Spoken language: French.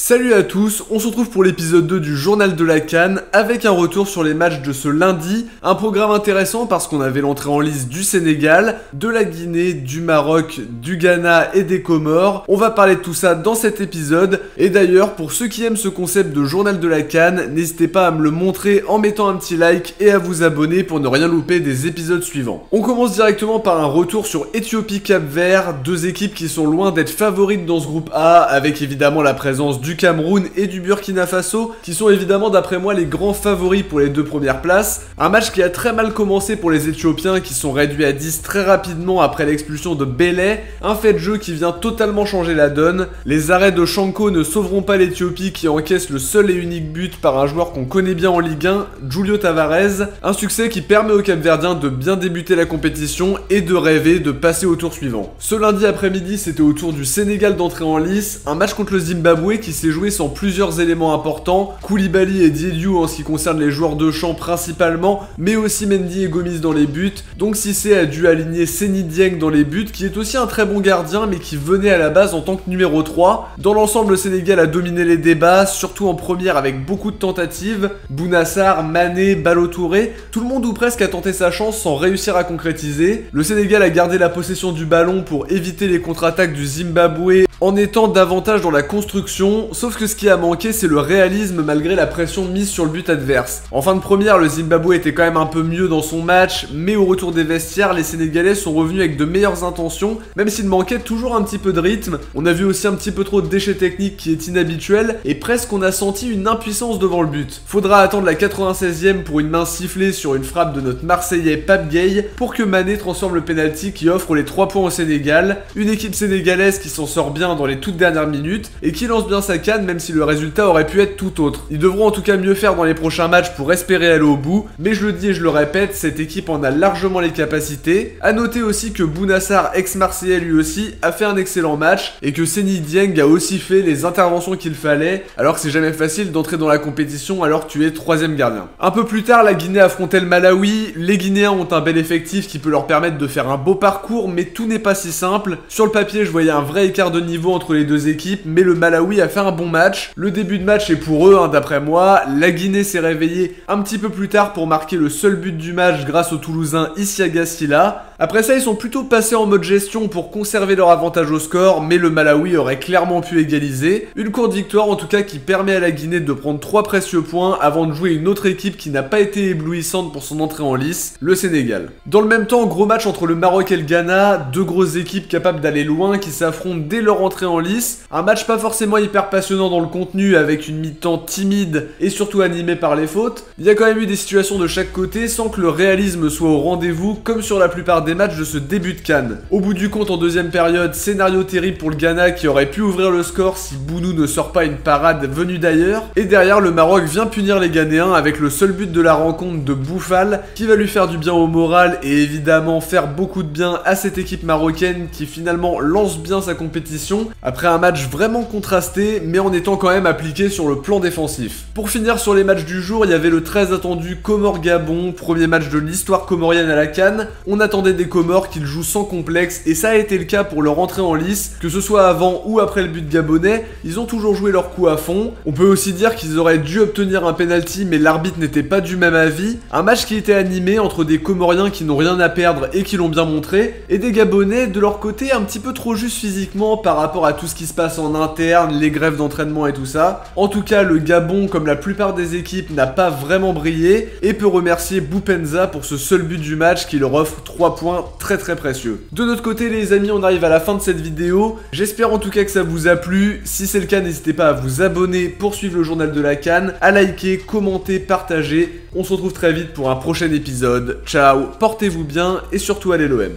Salut à tous, on se retrouve pour l'épisode 2 du Journal de la CAN avec un retour sur les matchs de ce lundi. Un programme intéressant parce qu'on avait l'entrée en lice du Sénégal, de la Guinée, du Maroc, du Ghana et des Comores. On va parler de tout ça dans cet épisode. Et d'ailleurs, pour ceux qui aiment ce concept de Journal de la CAN, n'hésitez pas à me le montrer en mettant un petit like et à vous abonner pour ne rien louper des épisodes suivants. On commence directement par un retour sur Éthiopie-Cap-Vert, deux équipes qui sont loin d'être favorites dans ce groupe A, avec évidemment la présence du Cameroun et du Burkina Faso, qui sont évidemment d'après moi les grands favoris pour les deux premières places. Un match qui a très mal commencé pour les Éthiopiens qui sont réduits à 10 très rapidement après l'expulsion de Belay, un fait de jeu qui vient totalement changer la donne. Les arrêts de Shanko ne sauveront pas l'Éthiopie qui encaisse le seul et unique but par un joueur qu'on connaît bien en Ligue 1, Julio Tavares, un succès qui permet aux Cap-Verdiens de bien débuter la compétition et de rêver de passer au tour suivant. Ce lundi après-midi, c'était au tour du Sénégal d'entrer en lice, un match contre le Zimbabwe qui s'est joué sans plusieurs éléments importants, Koulibaly et Diédhiou en ce qui concerne les joueurs de champ principalement, mais aussi Mendy et Gomis dans les buts. Donc Cissé a dû aligner Seny Dieng dans les buts, qui est aussi un très bon gardien mais qui venait à la base en tant que numéro 3. Dans l'ensemble, le Sénégal a dominé les débats, surtout en première avec beaucoup de tentatives. Bounassar, Mané, Ballo-Touré, tout le monde ou presque a tenté sa chance sans réussir à concrétiser. Le Sénégal a gardé la possession du ballon pour éviter les contre-attaques du Zimbabwe en étant davantage dans la construction, sauf que ce qui a manqué c'est le réalisme malgré la pression mise sur le but adverse. En fin de première, le Zimbabwe était quand même un peu mieux dans son match, mais au retour des vestiaires, les Sénégalais sont revenus avec de meilleures intentions, même s'il manquait toujours un petit peu de rythme. On a vu aussi un petit peu trop de déchets techniques qui est inhabituel, et presque on a senti une impuissance devant le but. Faudra attendre la 96e pour une main sifflée sur une frappe de notre Marseillais Pape Gueye pour que Mané transforme le penalty qui offre les 3 points au Sénégal. Une équipe sénégalaise qui s'en sort bien dans les toutes dernières minutes et qui lance bien sa canne même si le résultat aurait pu être tout autre. Ils devront en tout cas mieux faire dans les prochains matchs pour espérer aller au bout, mais je le dis et je le répète, cette équipe en a largement les capacités. A noter aussi que Bounassar, ex-Marseillais lui aussi, a fait un excellent match et que Seny Dieng a aussi fait les interventions qu'il fallait, alors que c'est jamais facile d'entrer dans la compétition alors que tu es 3ème gardien. Un peu plus tard, la Guinée affrontait le Malawi. Les Guinéens ont un bel effectif qui peut leur permettre de faire un beau parcours, mais tout n'est pas si simple. Sur le papier, je voyais un vrai écart de niveau entre les deux équipes, mais le Malawi a fait un bon match. Le début de match est pour eux, d'après moi. La Guinée s'est réveillée un petit peu plus tard pour marquer le seul but du match grâce au Toulousain Isiaga Silla. Après ça, ils sont plutôt passés en mode gestion pour conserver leur avantage au score, mais le Malawi aurait clairement pu égaliser. Une courte victoire en tout cas qui permet à la Guinée de prendre 3 précieux points avant de jouer une autre équipe qui n'a pas été éblouissante pour son entrée en lice, le Sénégal. Dans le même temps, gros match entre le Maroc et le Ghana, deux grosses équipes capables d'aller loin qui s'affrontent dès leur entrée en lice. Un match pas forcément hyper passionnant dans le contenu avec une mi-temps timide et surtout animée par les fautes. Il y a quand même eu des situations de chaque côté sans que le réalisme soit au rendez-vous comme sur la plupart des matchs de ce début de CAN. Au bout du compte en deuxième période, scénario terrible pour le Ghana qui aurait pu ouvrir le score si Bounou ne sort pas une parade venue d'ailleurs. Et derrière, le Maroc vient punir les Ghanéens avec le seul but de la rencontre de Boufal qui va lui faire du bien au moral et évidemment faire beaucoup de bien à cette équipe marocaine qui finalement lance bien sa compétition après un match vraiment contrasté mais en étant quand même appliqué sur le plan défensif. Pour finir sur les matchs du jour, il y avait le très attendu Comores-Gabon, premier match de l'histoire comorienne à la CAN. On attendait des Comores qu'ils jouent sans complexe et ça a été le cas pour leur entrée en lice, que ce soit avant ou après le but gabonais, ils ont toujours joué leur coup à fond. On peut aussi dire qu'ils auraient dû obtenir un penalty mais l'arbitre n'était pas du même avis. Un match qui était animé entre des Comoriens qui n'ont rien à perdre et qui l'ont bien montré, et des Gabonais de leur côté un petit peu trop juste physiquement par rapport à tout ce qui se passe en interne, les grèves d'entraînement et tout ça. En tout cas, le Gabon, comme la plupart des équipes, n'a pas vraiment brillé et peut remercier Boupenza pour ce seul but du match qui leur offre 3 points très précieux. De notre côté les amis, on arrive à la fin de cette vidéo. J'espère en tout cas que ça vous a plu. Si c'est le cas, n'hésitez pas à vous abonner pour suivre le journal de la CAN, à liker, commenter, partager. On se retrouve très vite pour un prochain épisode. Ciao, portez-vous bien et surtout allez l'OM.